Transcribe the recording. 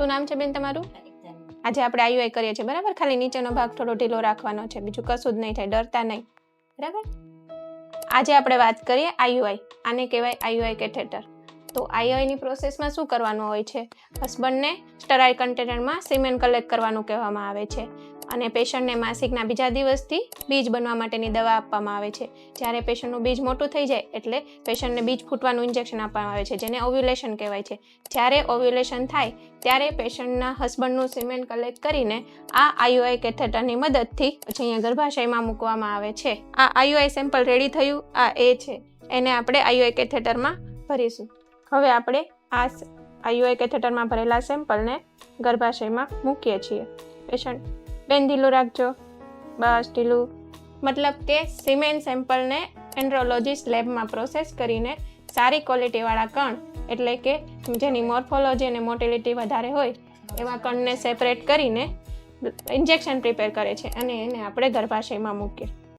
શું નામ છે બેન તમારું? આજે આપણે આઈયુઆઈ કરીએ છીએ બરાબર. ખાલી નીચેનો ભાગ થોડો ઢીલો રાખવાનો છે, બીજું કશું જ નહીં થાય, ડરતા નહીં બરાબર. આજે આપણે વાત કરીએ આઈયુઆઈ. આને કહેવાય આઈયુઆઈ કેથેટર. તો આઈયુઆઈની પ્રોસેસમાં શું કરવાનું હોય છે? હસબન્ડને સ્ટરાઇલ કન્ટેનરમાં સિમેન કલેક્ટ કરવાનું કહેવામાં આવે છે અને પેશન્ટને માસિકના બીજા દિવસથી બીજ બનવા માટેની દવા આપવામાં આવે છે. જ્યારે પેશન્ટનું બીજ મોટું થઈ જાય એટલે પેશન્ટને બીજ ફૂટવાનું ઇન્જેક્શન આપવામાં આવે છે, જેને ઓવ્યુલેશન કહેવાય છે. જ્યારે ઓવ્યુલેશન થાય ત્યારે પેશન્ટના હસબન્ડનું સિમેન કલેક્ટ કરીને આ આઈયુઆઈ કેથેટરની મદદથી પછી અહીંયા ગર્ભાશયમાં મૂકવામાં આવે છે. આ આઈયુઆઈ સેમ્પલ રેડી થયું, આ એ છે, એને આપણે આઈયુઆઈ કેથેટરમાં ભરીશું. હવે આપણે આ આઈયુઆઈ કેથેટરમાં ભરેલા સેમ્પલને ગર્ભાશયમાં મૂકીએ છીએ. પેશન્ટ બેન ઢીલું રાખજો, બસ ઢીલું. મતલબ કે સિમેન સેમ્પલને એન્ડ્રોલોજીસ્ટ લેબમાં પ્રોસેસ કરીને સારી ક્વોલિટીવાળા કણ, એટલે કે જેની મોર્ફોલોજી અને મોટિલિટી વધારે હોય એવા કણને સેપરેટ કરીને ઇન્જેક્શન પ્રિપેર કરે છે અને એને આપણે ગર્ભાશયમાં મૂકીએ.